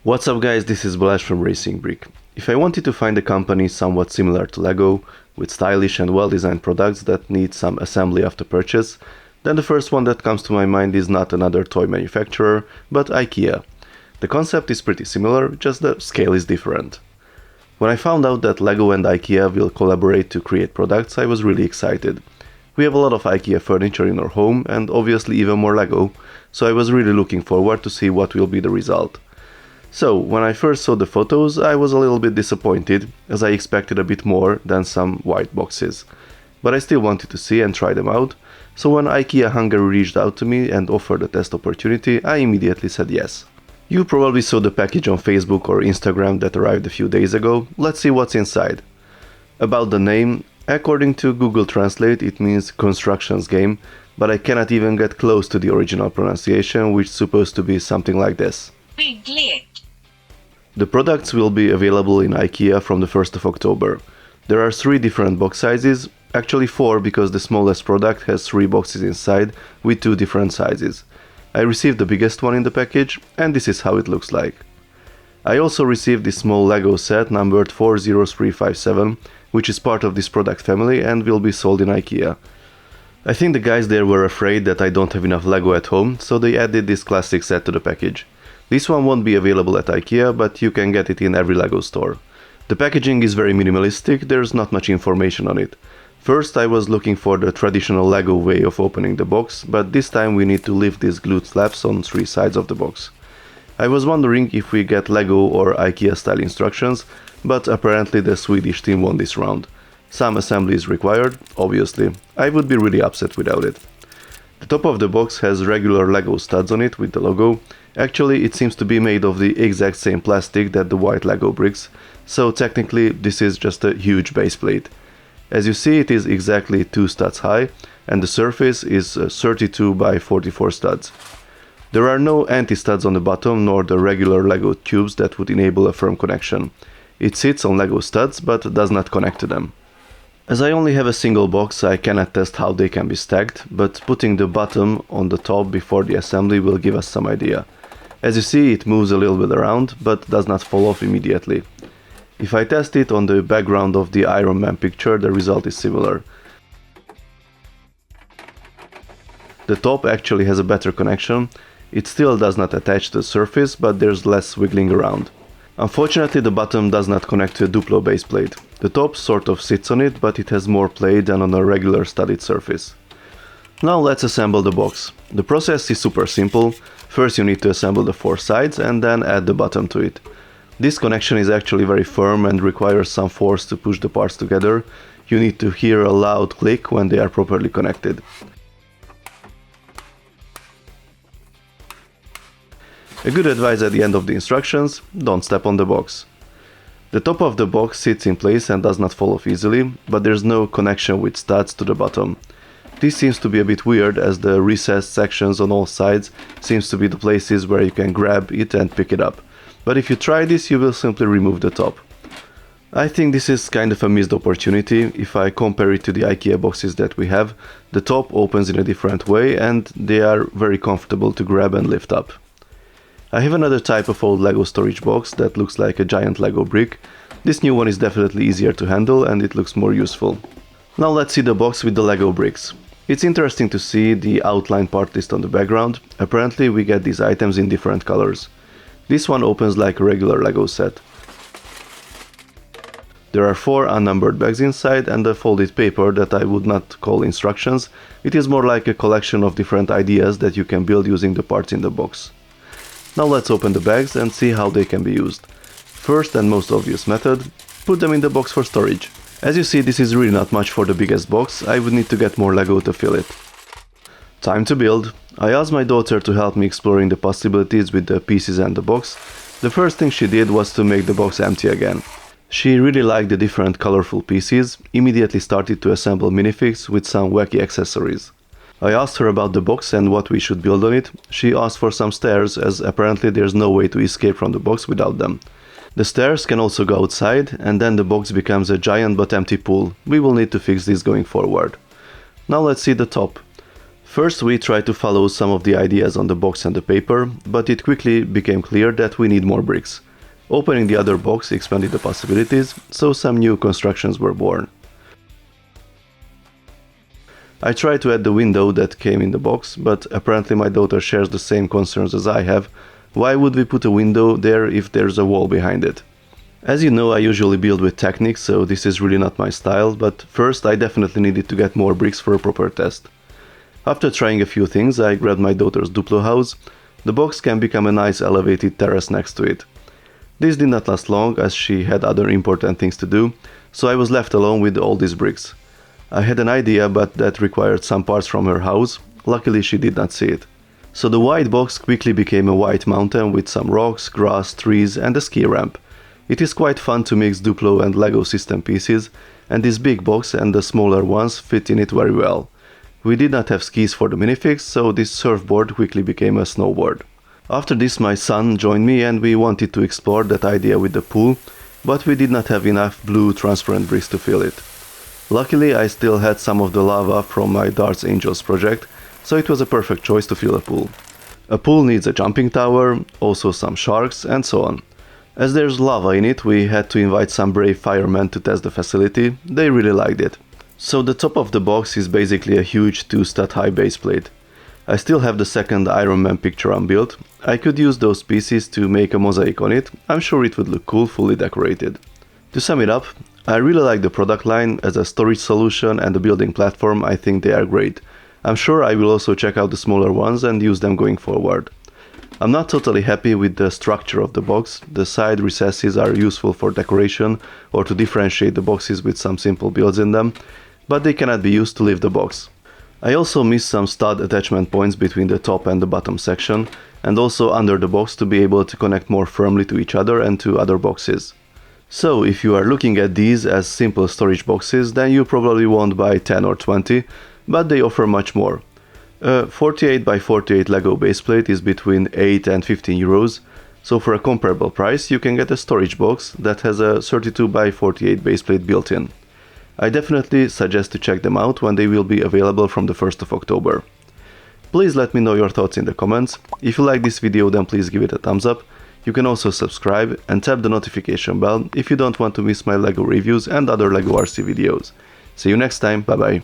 What's up guys, this is Balázs from Racing Brick. If I wanted to find a company somewhat similar to LEGO, with stylish and well-designed products that need some assembly after purchase, then the first one that comes to my mind is not another toy manufacturer, but IKEA. The concept is pretty similar, just the scale is different. When I found out that LEGO and IKEA will collaborate to create products, I was really excited. We have a lot of IKEA furniture in our home and obviously even more LEGO, so I was really looking forward to see what will be the result. So, when I first saw the photos, I was a little bit disappointed, as I expected a bit more than some white boxes. But I still wanted to see and try them out, so when IKEA Hungary reached out to me and offered a test opportunity, I immediately said yes. You probably saw the package on Facebook or Instagram that arrived a few days ago. Let's see what's inside. About the name, according to Google Translate it means constructions game, but I cannot even get close to the original pronunciation, which is supposed to be something like this. BYGGLEK. The products will be available in IKEA from the 1st of October. There are 3 different box sizes, actually 4 because the smallest product has 3 boxes inside with 2 different sizes. I received the biggest one in the package and this is how it looks like. I also received this small LEGO set numbered 40357, which is part of this product family and will be sold in IKEA. I think the guys there were afraid that I don't have enough LEGO at home, so they added this classic set to the package. This one won't be available at IKEA, but you can get it in every LEGO store. The packaging is very minimalistic, there's not much information on it. First I was looking for the traditional LEGO way of opening the box, but this time we need to lift these glued flaps on 3 sides of the box. I was wondering if we get LEGO or IKEA style instructions, but apparently the Swedish team won this round. Some assembly is required, obviously. I would be really upset without it. The top of the box has regular LEGO studs on it with the logo. Actually, it seems to be made of the exact same plastic that the white LEGO bricks, so technically this is just a huge base plate. As you see, it is exactly 2 studs high, and the surface is 32 by 44 studs. There are no anti-studs on the bottom nor the regular LEGO tubes that would enable a firm connection. It sits on LEGO studs but does not connect to them. As I only have a single box, I cannot test how they can be stacked, but putting the bottom on the top before the assembly will give us some idea. As you see, it moves a little bit around, but does not fall off immediately. If I test it on the background of the Iron Man picture, the result is similar. The top actually has a better connection. It still does not attach to the surface, but there's less wiggling around. Unfortunately, the bottom does not connect to a Duplo base plate. The top sort of sits on it, but it has more play than on a regular studded surface. Now let's assemble the box. The process is super simple. First you need to assemble the 4 sides and then add the bottom to it. This connection is actually very firm and requires some force to push the parts together. You need to hear a loud click when they are properly connected. A good advice at the end of the instructions: don't step on the box. The top of the box sits in place and does not fall off easily, but there's no connection with studs to the bottom. This seems to be a bit weird, as the recessed sections on all sides seems to be the places where you can grab it and pick it up. But if you try this, you will simply remove the top. I think this is kind of a missed opportunity. If I compare it to the IKEA boxes that we have, the top opens in a different way and they are very comfortable to grab and lift up. I have another type of old LEGO storage box that looks like a giant LEGO brick. This new one is definitely easier to handle and it looks more useful. Now let's see the box with the LEGO bricks. It's interesting to see the outline part list on the background. Apparently we get these items in different colors. This one opens like a regular LEGO set. There are 4 unnumbered bags inside and a folded paper that I would not call instructions. It is more like a collection of different ideas that you can build using the parts in the box. Now let's open the bags and see how they can be used. First and most obvious method: put them in the box for storage. As you see, this is really not much for the biggest box. I would need to get more LEGO to fill it. Time to build. I asked my daughter to help me exploring the possibilities with the pieces and the box. The first thing she did was to make the box empty again. She really liked the different colorful pieces, immediately started to assemble minifigs with some wacky accessories. I asked her about the box and what we should build on it. She asked for some stairs, as apparently there's no way to escape from the box without them. The stairs can also go outside, and then the box becomes a giant but empty pool. We will need to fix this going forward. Now let's see the top. First we tried to follow some of the ideas on the box and the paper, but it quickly became clear that we need more bricks. Opening the other box expanded the possibilities, so some new constructions were born. I tried to add the window that came in the box, but apparently my daughter shares the same concerns as I have. Why would we put a window there if there's a wall behind it? As you know, I usually build with Technic, so this is really not my style, but first I definitely needed to get more bricks for a proper test. After trying a few things, I grabbed my daughter's Duplo house. The box can become a nice elevated terrace next to it. This did not last long, as she had other important things to do, so I was left alone with all these bricks. I had an idea, but that required some parts from her house. Luckily she did not see it. So the white box quickly became a white mountain with some rocks, grass, trees and a ski ramp. It is quite fun to mix Duplo and Lego system pieces, and this big box and the smaller ones fit in it very well. We did not have skis for the minifix, so this surfboard quickly became a snowboard. After this my son joined me and we wanted to explore that idea with the pool, but we did not have enough blue transparent bricks to fill it. Luckily I still had some of the lava from my Darts Angels project, so it was a perfect choice to fill a pool. A pool needs a jumping tower, also some sharks and so on. As there's lava in it, we had to invite some brave firemen to test the facility. They really liked it. So the top of the box is basically a huge 2-stud high base plate. I still have the second Iron Man picture unbuilt. I could use those pieces to make a mosaic on it. I'm sure it would look cool fully decorated. To sum it up, I really like the product line. As a storage solution and a building platform, I think they are great. I'm sure I will also check out the smaller ones and use them going forward. I'm not totally happy with the structure of the box. The side recesses are useful for decoration or to differentiate the boxes with some simple builds in them, but they cannot be used to lift the box. I also miss some stud attachment points between the top and the bottom section, and also under the box to be able to connect more firmly to each other and to other boxes. So if you are looking at these as simple storage boxes, then you probably won't buy 10 or 20, but they offer much more. A 48 by 48 Lego baseplate is between 8 and 15 euros, so for a comparable price you can get a storage box that has a 32 by 48 baseplate built in. I definitely suggest to check them out when they will be available from the 1st of October. Please let me know your thoughts in the comments. If you like this video, then please give it a thumbs up. You can also subscribe and tap the notification bell if you don't want to miss my Lego reviews and other Lego RC videos. See you next time, bye bye.